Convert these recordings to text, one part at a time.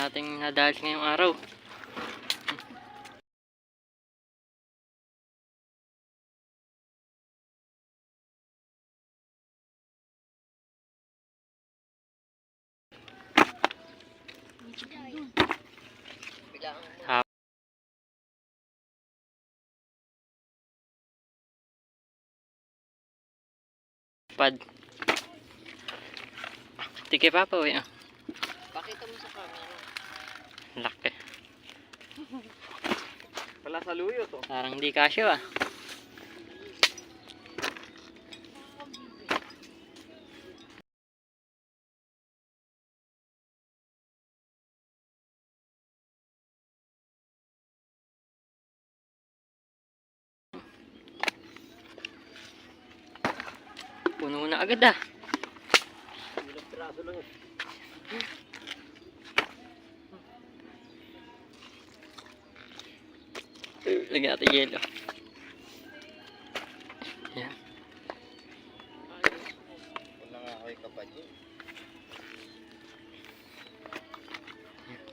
nating nadali ngayong araw. Pad. Tike papa we. Pakita mo sa camera. Laki. Wala sa luyo to. Parang di kasya ah. Puno na agad ah. Ilang piraso lang eh. Lagyan natin yelo. Yan. Wala nga ako kapag yun.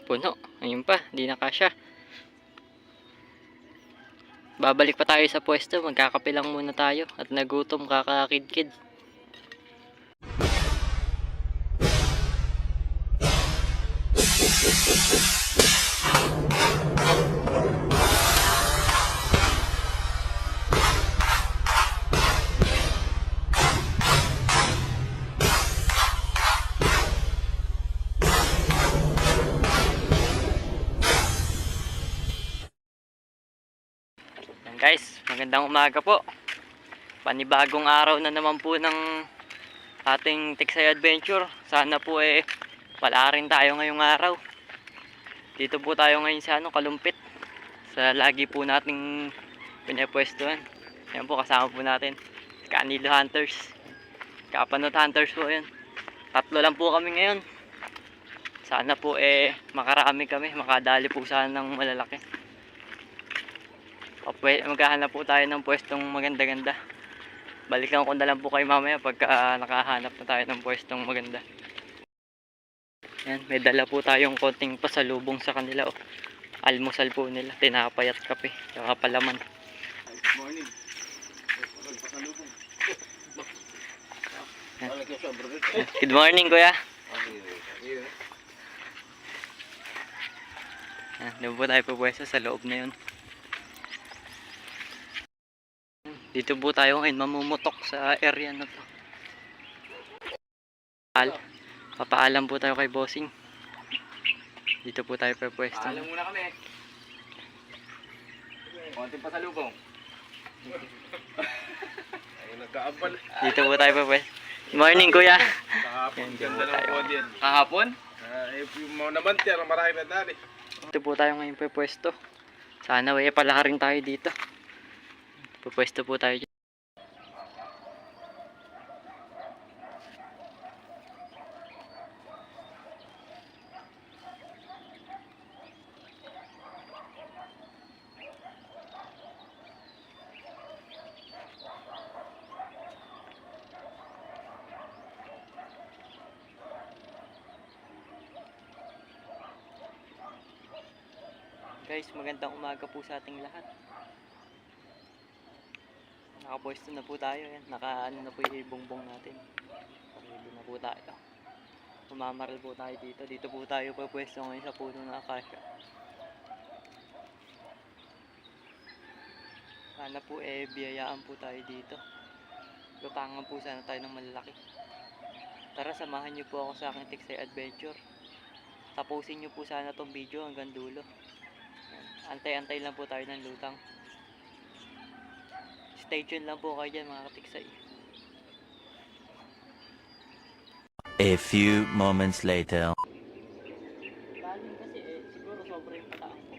Puno. Ayun pa. Di na kasya. Babalik pa tayo sa pwesto. Magkakape lang muna tayo. At nagutom kakakid-kid. Guys, magandang umaga po. Panibagong araw na naman po ng ating Tiksay Adventure. Sana po pala rin tayo ngayong araw. Dito po tayo ngayon sa Kalumpit. Sa lagi po nating pinapwestuhan. Ayan po, kasama po natin Canilo Hunters. Kapanot Hunters po yun. 3 lang po kami ngayon. Sana po makarami kami. Makadali po sana ng malalaki. Maghahanap po tayo ng pwestong maganda-ganda. Balikan ko na lang po kayo mamaya pagka nakahanap na tayo ng pwestong maganda. Yan, may dala po tayong konting pasalubong sa kanila. Almusal po nila, tinapay at kape, saka palaman. Good morning. Pasalubong. Good morning, kuya. Yan, doon po tayo pupwesto sa loob na yun. Dito po tayo ngayon mamumutok sa area na to. Papaalam po tayo kay bossing. Dito po tayo pupwesto. Paalam muna kami. Konting pasalubong. Ay, nagkaabal. Dito po tayo pupwesto. Good morning, kuya. Kahapon, Yan, ganda dito ng tayo. audience. Kahapon? Yung mga naman tiyan, marami na dali. Dito po tayo ngayon pupwesto. Sana pala rin tayo dito. Pupwesto po tayo dyan. Guys, magandang umaga po sa ating lahat. Nakapwesto na po tayo. Yan. Nakaano na po yung bongbong natin. Ready na po tayo. Mamamaril po tayo dito. Dito po tayo pwesto ngayon sa puno ng akasya. Sana po biyayaan po tayo dito. Lutangan po sana tayo ng malalaki. Tara, samahan nyo po ako sa aking Tiksay Adventure. Tapusin nyo po sana tong video hanggang dulo. Antay-antay lang po tayo ng lutang. Stay tuned lang po kayo dyan mga katiksay. A few moments later. Lalim kasi siguro sobra yung pataang ko.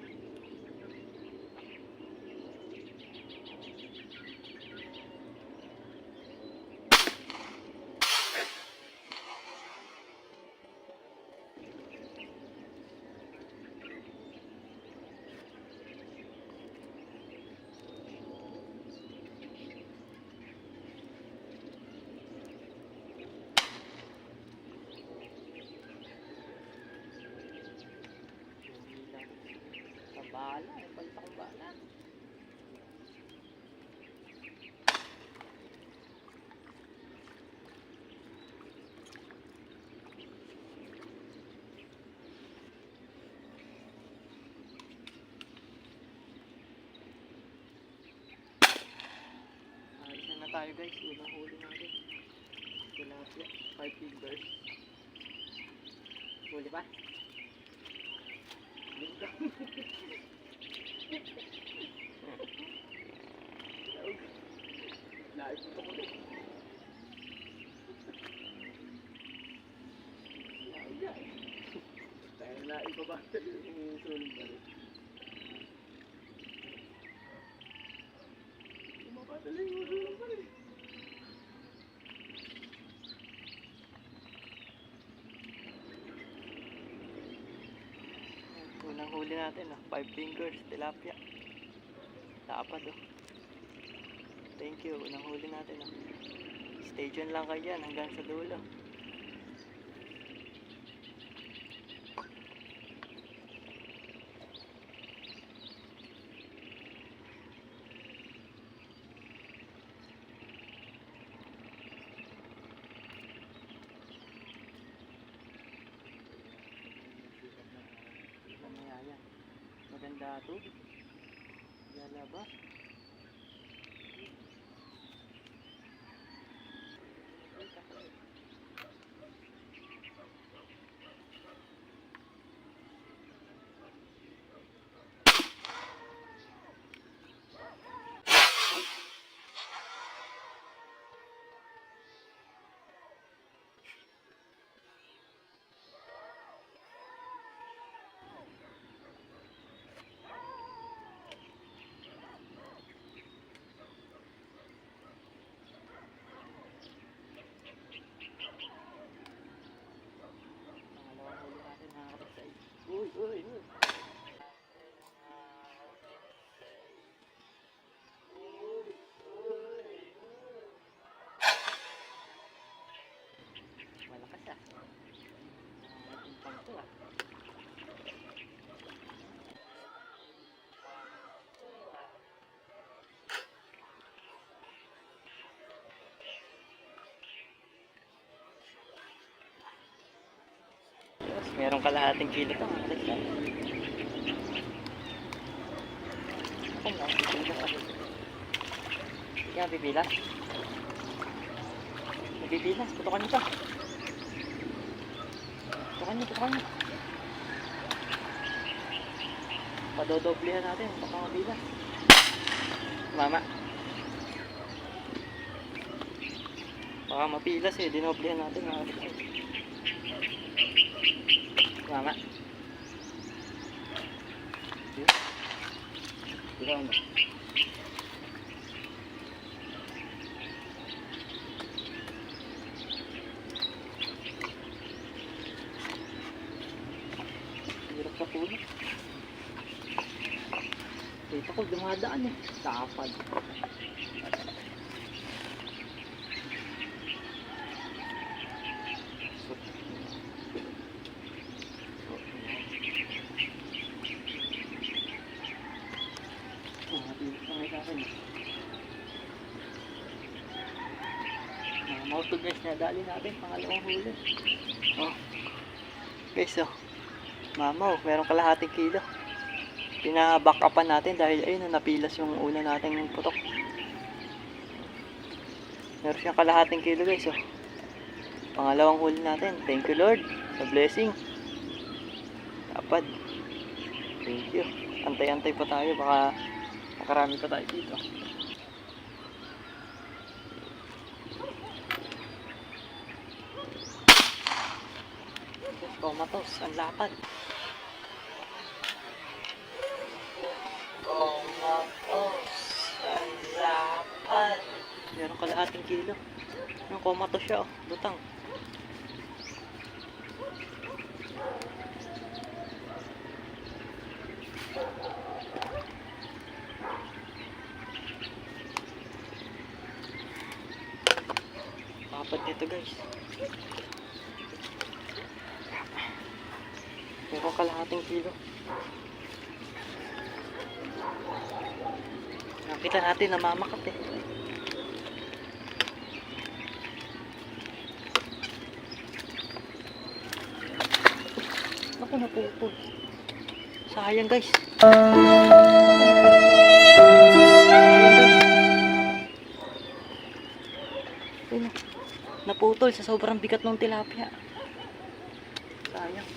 Bala, palit akong bala. Isa na tayo guys, unang huli natin. Tilapia, 5 fingers. Huli ba? Lahat ito ko rin. Dahil na ibabasa yung sulit pa rin. Umapatali yung sulit pa rin. Unang huli natin, 5 fingers, tilapia. Lapad, oh. Thank you, unang huli natin, oh. Stay tuned lang kayo dyan hanggang sa dulo. Mamaya yan. Maganda tubig. Lalabas. Uy, uy, uy. Malakas ah. Timpang to ah. Yes, merong kalahating kilo to. Alis lang. Ay, no, bibilas ako. Hindi ka bibilas. Bibilas, tutukan nyo pa. Tutukan nyo. Padodoblihan natin, baka mabilas. Mama. Baka mapilas eh, dinoblihan natin mga kapatid. Mama. Ikaw mo. Hirap sa puno. Dito ko dumadaan eh. Tapad. Mauto guys, nadali natin pangalawang huli. Oh. Guys, oh. Mamaw, meron kalahating kilo. Pina-back upan natin dahil ayun, napilas yung una nating putok. Meron siyang kalahating kilo guys, oh. Pangalawang huli natin. Thank you Lord sa blessing. Dapat. Thank you. Antay-antay pa tayo, baka makarami pa tayo dito. Comatose, ang lapad. Comatose, ang lapad. Meron kalahating kilo. Yung comatose siya, oh. Lutang. Lapad nito guys. Meron kalahating kilo. Nakita natin namamakat eh. Ako naputol. Sayang guys. Ayun na. Naputol sa sobrang bigat ng tilapia. Sayang.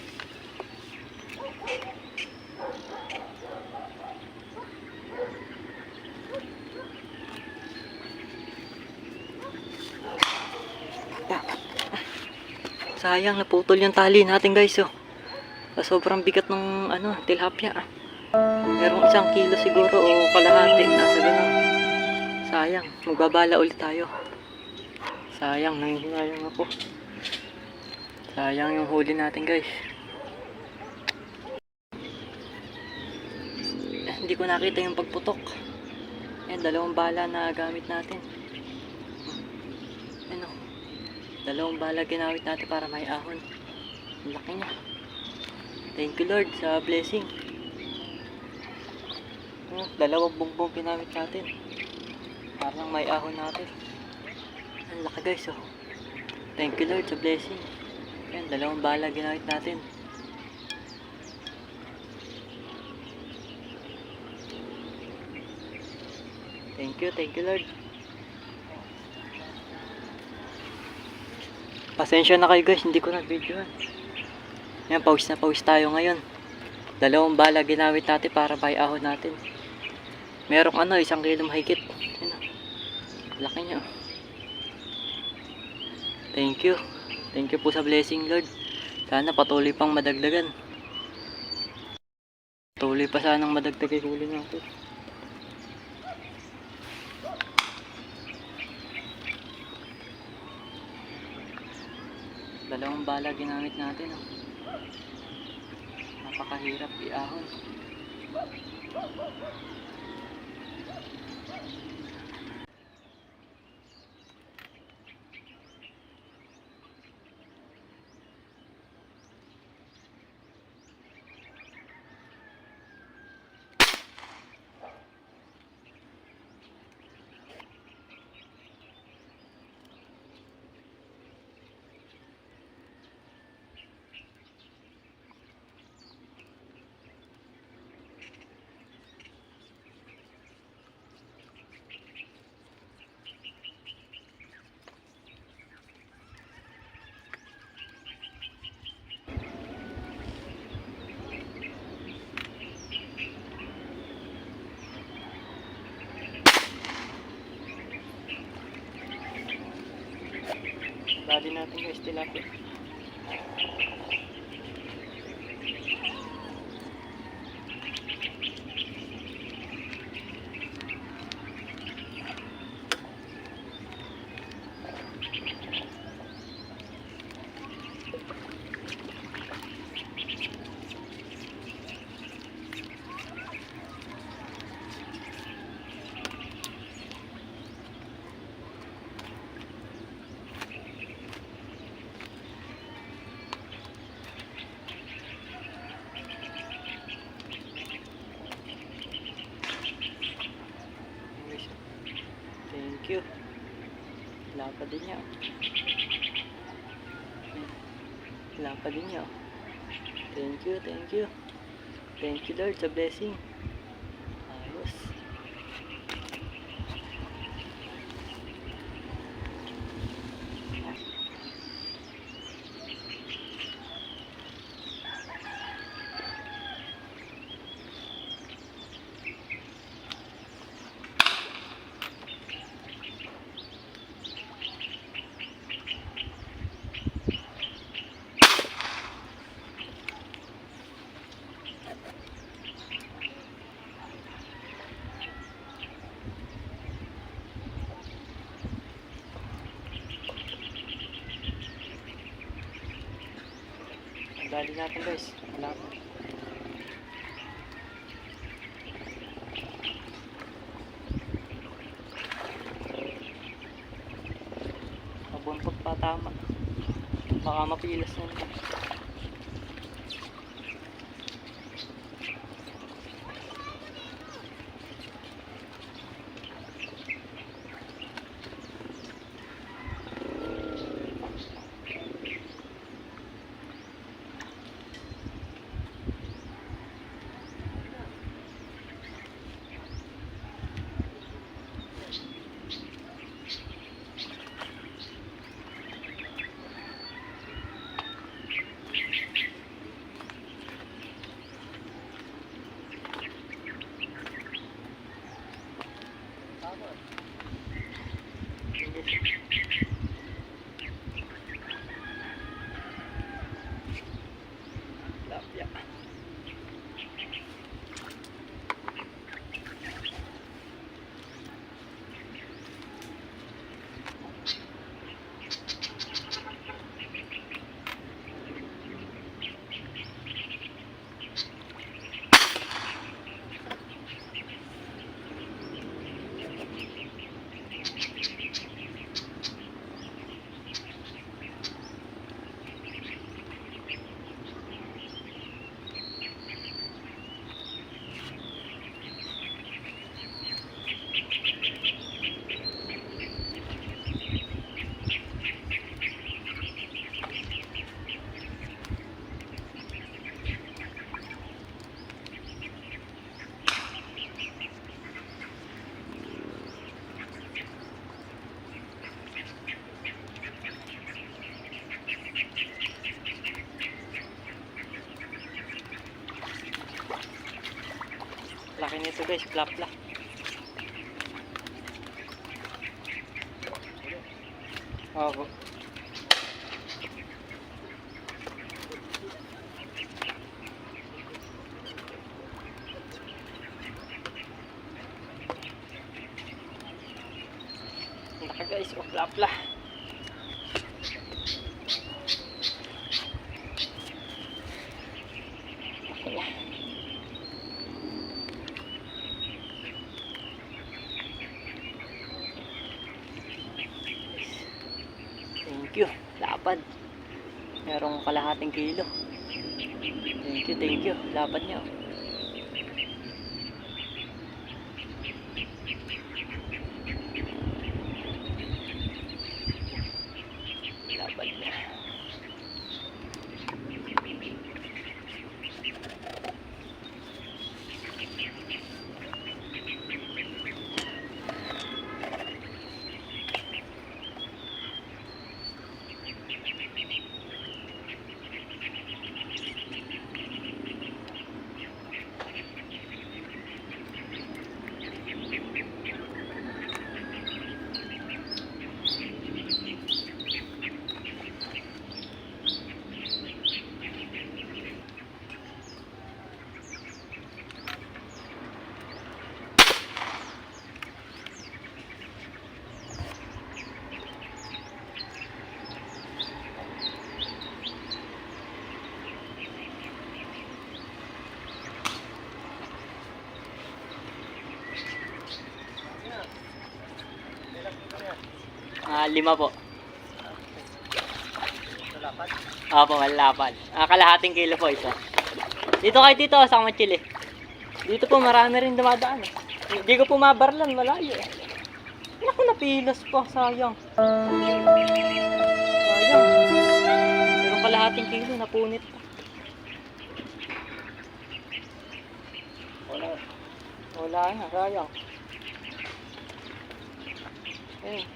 Sayang, naputol yung tali natin guys oh. Sa sobrang bigat ng tilapia. Merong 1 kilo siguro o kalahati, nasa ganun. Sayang, magbabala ulit tayo. Sayang, nangihinayang ako. Sayang yung huli natin guys. Hindi ko nakita yung pagputok. Ayan, 2 bala na gamit natin. Ano, 2 bala ginamit natin para may ahon. Ang laki niya. Thank you Lord sa blessing. 2 bongbong ginamit natin. Parang may ahon natin. Ang laki guys oh. Thank you Lord sa blessing. Ayan, 2 bala ginamit natin. Thank you Lord. Pasensya na kayo guys, hindi ko na-videoan. Ayan, pawis na pawis tayo ngayon. 2 bala ginamit natin para may ahon natin. Merong 1 kilo mahigit. Ayan, laki niya. Thank you. Thank you po sa blessing Lord. Sana patuloy pang madagdagan. Patuloy pa sanang madagdagan huli natin. Dalawang bala ginamit natin oh. Napakahirap iahon. Dali natin guys, tilapia. Thank you. Lapa din niya. Lapa din niya. Thank you, thank you. Thank you Lord sa blessing. Ayos. Dali natin guys. Wala pa. Mabuntot pa tama. Baka mapilas na nito. Laki nito guys, plapla. Opo. Laki guys, oh plapla. Thank you, lapad. Merong kalahating kilo. Thank you, lapad niya. Lapad niya. Lima po. Opo, malapad. Kalahating kilo po isa. Dito kayo dito, sa Kamachili. Dito po marami rin dumadaan. Hindi ko po mabarlan, malayo. Naku, napilas pa, sayang. Sayang. Pero kalahating kilo, napunit pa. Wala na, sayang. Ayun.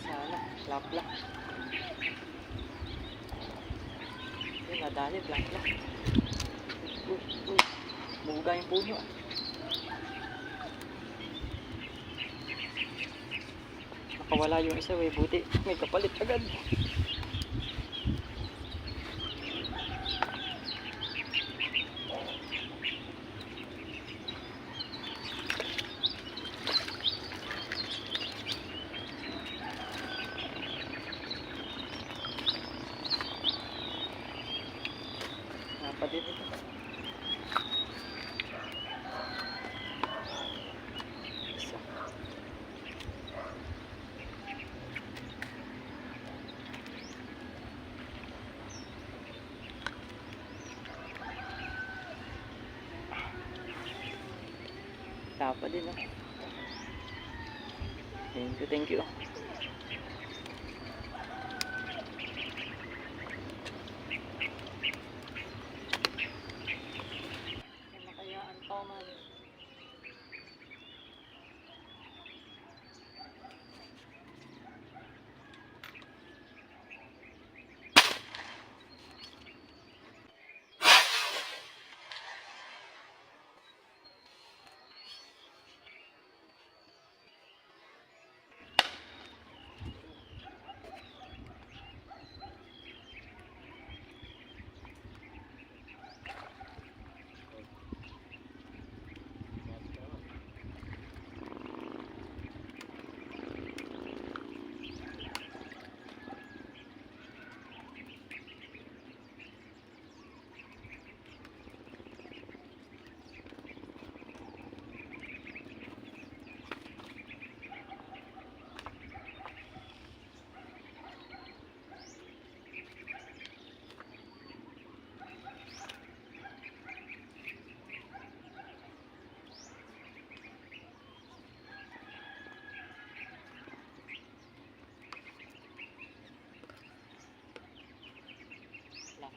Sana, plapla. Ayun, nadali, plapla. Uy, buga yung puno. Nakawala yung isa, buti. May kapalit agad. Pa dito. Isa. Tapa din ah. Thank you.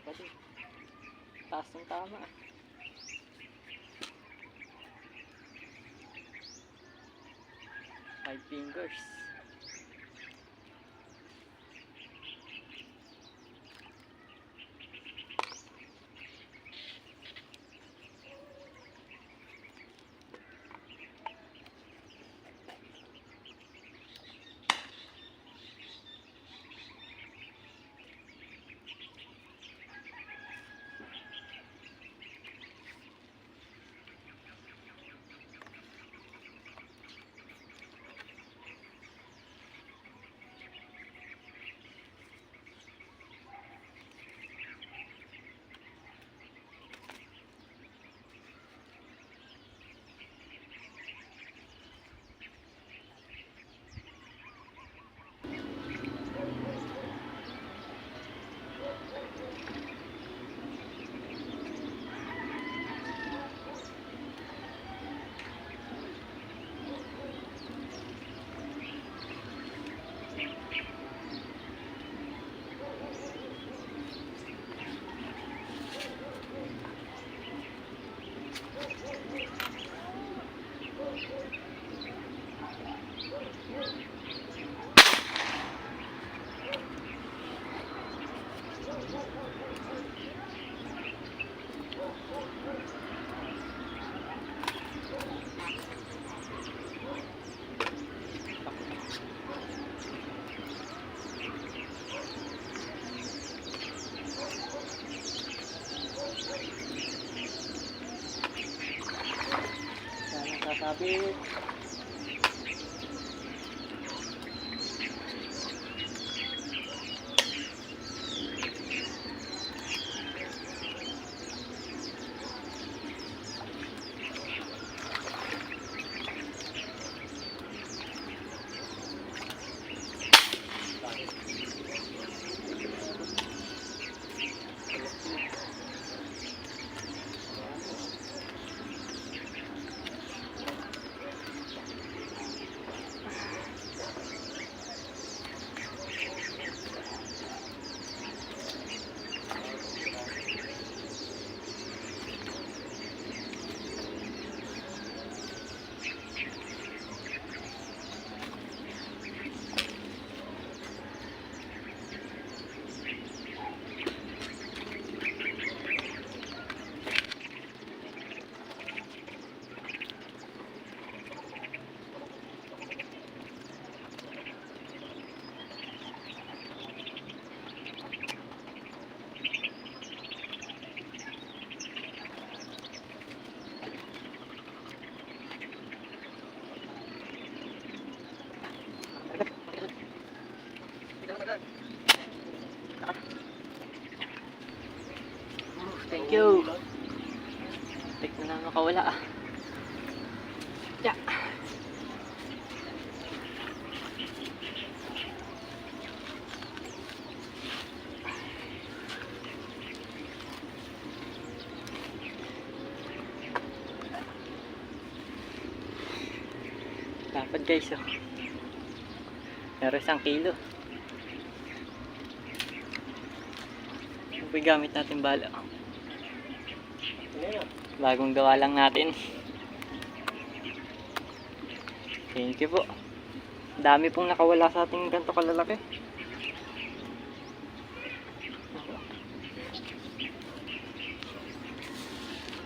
Pwede. Taas ng tama. Five fingers. Thank you. Tik na lang makawala ah. Yeah. Dapat guys oh. Meron 1 kilo. Ito po yung gamit natin bala. Bagong gawa lang natin. Thank you po. Dami pong nakawala sa ating ganito kalalaki.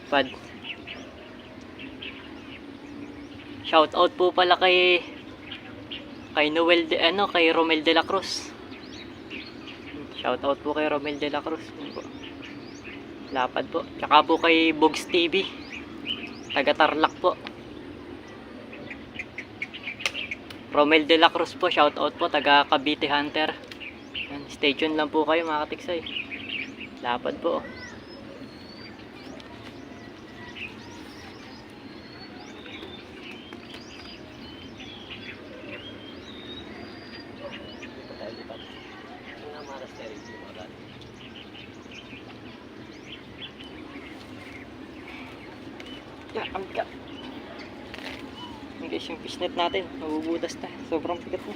Pad. Shout out po pala kay Noel kay Romel de la Cruz. Shout out po kay Romel de la Cruz. Lapad po. Tsaka po kay Bogs TV. Taga Tarlac po. Romel de la Cruz po. Shout out po. Taga Cavite Hunter. Yan. Stay tuned lang po kayo mga katiksay. Lapad po. Amka. Yung guys, yung fishnet natin mabubutas na, sobrang bigat na.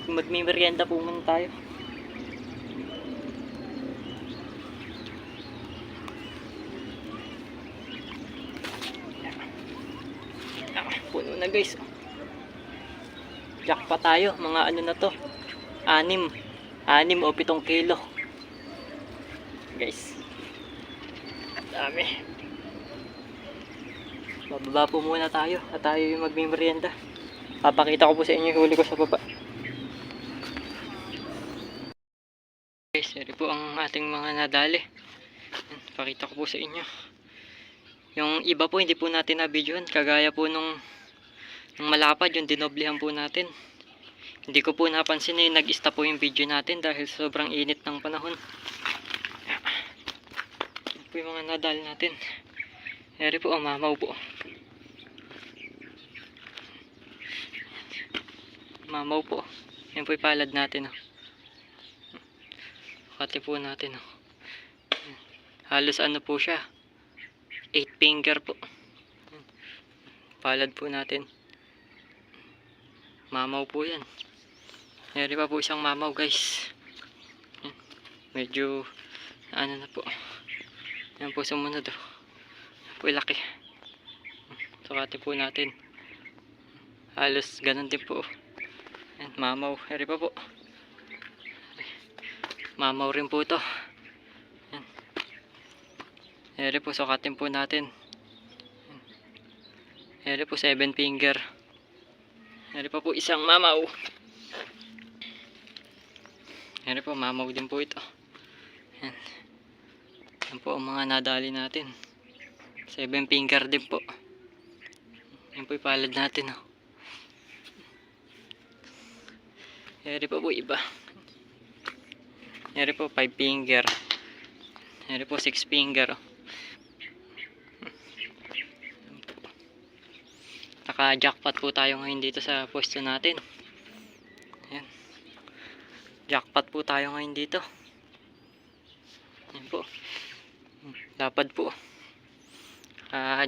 Magmimerienda po muna tayo. Puno na guys. Jack pa tayo, mga ano na to, 6 o 7 kilo guys. Dami. Bababa po muna tayo at tayo yung magmimerienda. Papakita ko po sa inyo yung huli ko sa baba. Guys, sorry po ang ating mga nadali. Pakita ko po sa inyo. Yung iba po hindi po natin na-videohan. Kagaya po nung malapad, yung dinoblihan po natin. Hindi ko po napansin na nag-stop po yung video natin dahil sobrang init ng panahon. Yung mga nadal natin. Eri po, mamaw po. Mamaw po. Yan po yung palad natin. Kati po natin. Halos ano po siya. 8 finger po. Palad po natin. Mamaw po yan. Eri pa po isang mamaw guys. Medyo ano na po. Yan po sumunod oh. Po laki. Sukati po natin. Halos ganun din po. Yan, mamaw. Eri pa po. Mamaw rin po to. Yan. Eri po sukatin po natin. Eri po 7 finger. Eri pa po isang mamaw. Eri po mamaw din po ito. Yan. Yan po ang mga nadali natin. 7 finger din po. Yan po yung palad natin. Oh. Yari po iba. Yari po 5 finger. Yari po 6 finger. Oh. Naka-jackpot po tayo ngayon dito sa pwesto natin. Ayan. Jackpot po tayo ngayon dito. Ayan po. Lapad po.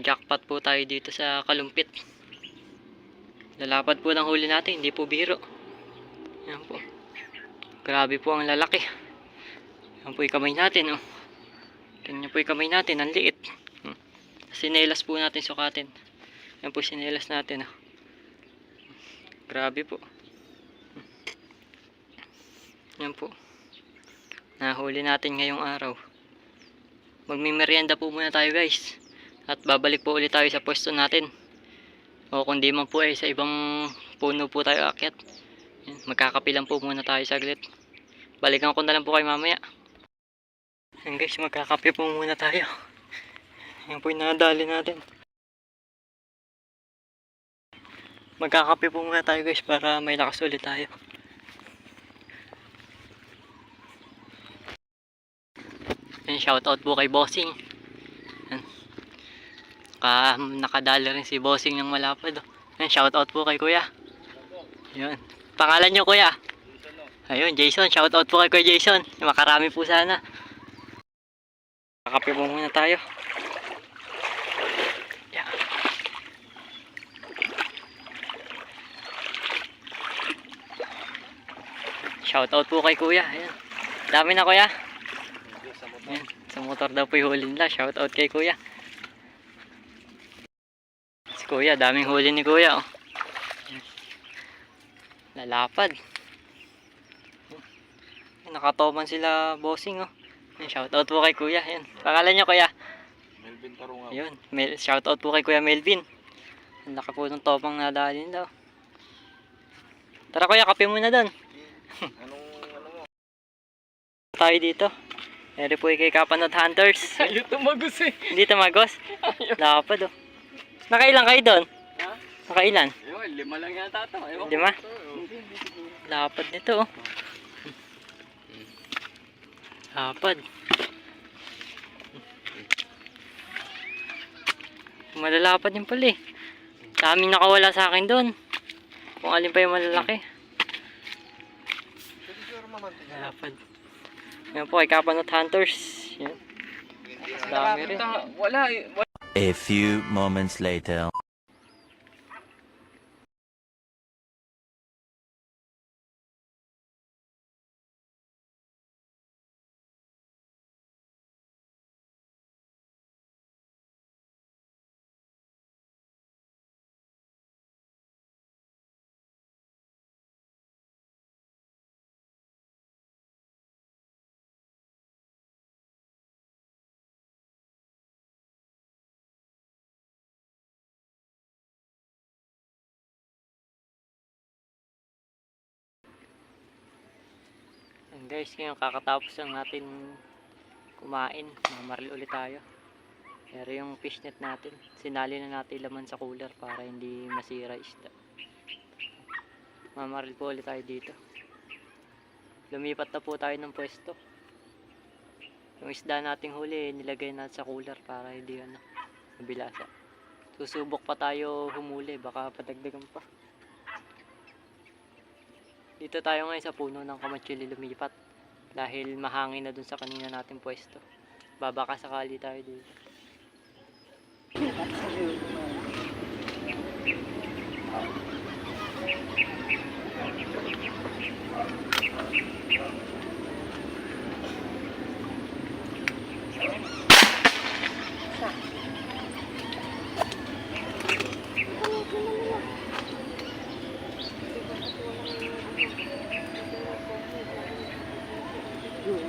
Jackpot po tayo dito sa Kalumpit. Lalapad po ng huli natin, hindi po biro. Ayan po. Grabe po ang lalaki. Ayan po yung kamay natin. Oh. Ganyan po yung kamay natin, ang liit. Sinelas po natin sukatin. Yan po sinelas natin. Oh. Grabe po. Yan po. Nahuli natin ngayong araw. Magmimerienda po muna tayo guys. At babalik po ulit tayo sa pwesto natin. O kung di man po ay sa ibang puno po tayo akyat. Yan. Magkakapilan po muna tayo saglit. Balikan ko na lang po kayo mamaya. Yan guys, magkakape po muna tayo. Yan po yung nadali natin. Magkakape po muna tayo guys para may lakas ulit tayo. Yan, shoutout po kay Bossing. Yan. Nakadali rin si Bossing ng malapad. Oh. Yan, shoutout po kay Kuya. Yan. Pangalan nyo Kuya? Ayun, Jason. Shoutout po kay Kuya Jason. Makarami po sana. Magkakape po muna tayo. Shoutout po kay Kuya. Ayan. Dami na Kuya. Ayan. Sa motor daw po yung huli nila. Shoutout kay Kuya. Si Kuya, daming huli ni Kuya. Oh. Lalapad. Ayan. Nakatoman sila Bossing. Oh. Ayan. Shoutout po kay Kuya. Ayan. Pangalan nyo Kuya? Melvin Tarungaw. Ayun. Shoutout po kay Kuya Melvin. Ang laki po ng topang nadalhin daw. Tara Kuya, kape muna doon. Ano mo? Tayo dito. Eri po kay Kapanot Hunters. Ayaw tumagos eh. Hindi tumagos. Lapad oh. Nakailan kayo doon? Ha? Nakailan? Ewan, 5 lang yata ito. 5? Lapad nito oh. Lapad. Malalapad din pala eh. Daming nakawala sa akin doon. Kung alin pa yung malalaki. Lapad. Yan po kay Kapanot Hunters. Yan. Dami rin. Wala. A few moments later. And guys, ngayon kakatapos lang natin kumain. Mamaril ulit tayo. Pero yung fishnet natin, sinali na natin laman sa cooler para hindi masira isda. Mamaril po ulit tayo dito. Lumipat na po tayo ng pwesto. Yung isda nating huli, nilagay natin sa cooler para hindi mabilasa. Susubok pa tayo humuli, baka padagdagan pa. Dito tayo ngayon sa puno ng kamatsili lumipat dahil mahangin na dun sa kanina natin pwesto. Babaka sakali tayo dito.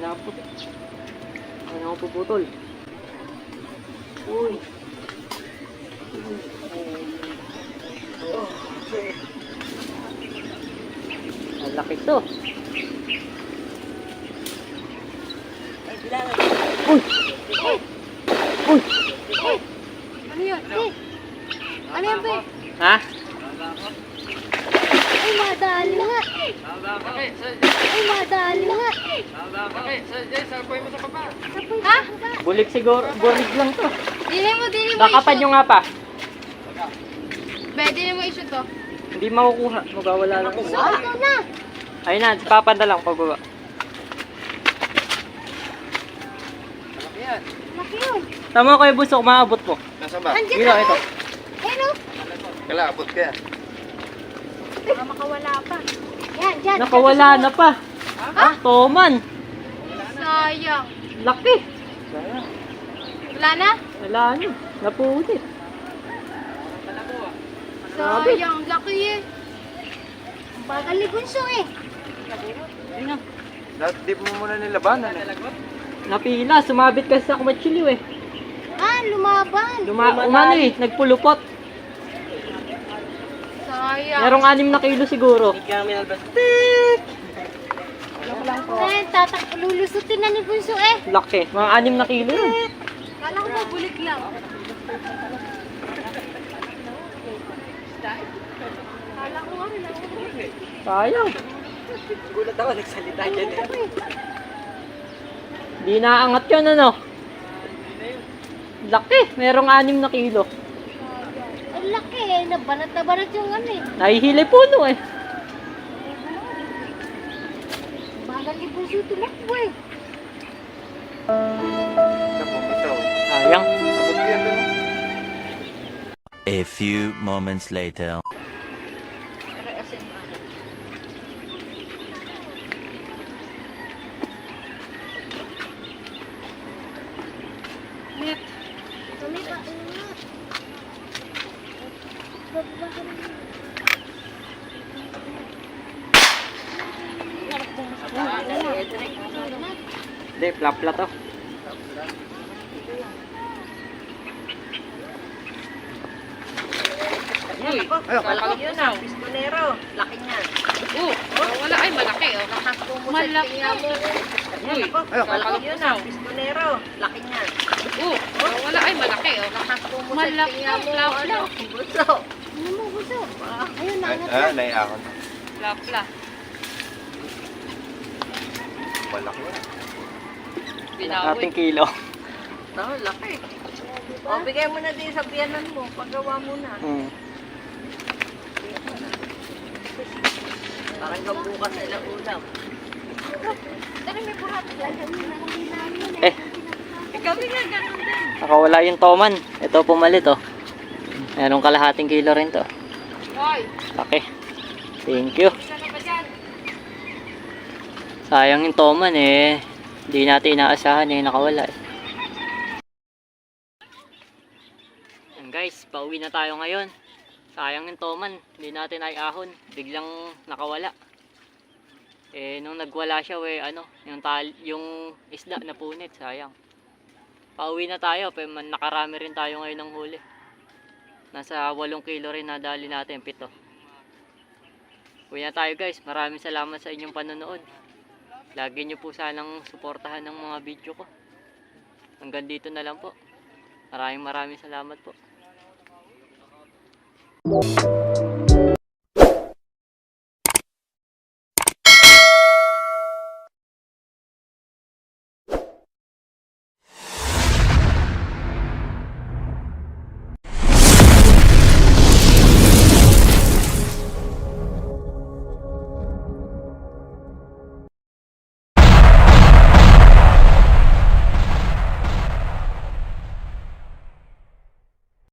Napot. Ano ako puputol? Uy. Ang laki to. Uy. Uy. Ay, madali nga. Ay, madali nga. Ha? Bulik siguro, bulig lang to. Dili mo Nakapan nyo nga pa. Dili mo issue to. Hindi makukuha, magawala lang. So, ikaw na. Ayun na, papanda lang pababa. Laki yun. Tama ko yung busok, maabot mo. Nasa ba? Andiyan Ito, na. ito. Hello. Kalabot ka. Baka makawala pa. Yan, dyan. Nakawala na pa. Ha? Toman. Sayang. Laki. Wala na? Wala na. Napulit. Sayang. Laki eh. Ang bagal ni Bunso eh. Ayun na. Di mo muna nilabanan eh. Napila, sumabit kasi sa kumatsiliw eh. Ah, lumaban. Umano eh, nagpulupot. Sayang. Merong 6 na kilo siguro. Lulusutin na ni Bunso eh. Laki, mga 6 na kilo yun. Kala ko mabulik lang. Kala ko nga rin ako. Sayang. Gulat ako, nagsalita dyan eh. Di naangat yun ano. Laki, merong 6 na kilo. Ang laki eh. Nabanat na banat yung ano eh. Nahihili puno eh. Bagal ni Bunso tumakbo eh. Sayang. A few moments later. Kami pa ingat. Hindi, plapla to. Malaki yun ah, pistonero. Laki niyan. Wala ay malaki oh. Malaki. Uy, Malaki yun ah, pistonero. Laki niyan. wala ay malaki oh. Malaki. Ano? Buso. Ano mo Bunso? Ayun, nangat na. Naiakon. Lapla. Malaki. Ating kilo. No, laki. O, bigay mo na din sa biyanan mo. Paggawa mo na. Parang kabukas sila ulam. Pero may buhat. Eh, Ikaw nga, ganun din. nakawala yung toman. Ito pumalit oh. Merong kalahating kilo rin to. Hoy, Laki. Thank you. isa na ba dyan? Sayang yung toman eh. Hindi natin inaasahan eh, nakawala eh. Yan guys, pauwi na tayo ngayon. Sayang yung toman, hindi natin ay ahon. Biglang nakawala. Eh, nung nagwala siya, yung isda na punit, sayang. Pauwi na tayo, pero nakarami rin tayo ngayon ng huli. Nasa 8 kilo rin nadali natin, 7. Uwi na tayo guys, maraming salamat sa inyong panonood. Lagi nyo po sanang suportahan ng mga video ko. Hanggang dito na lang po. Maraming salamat po.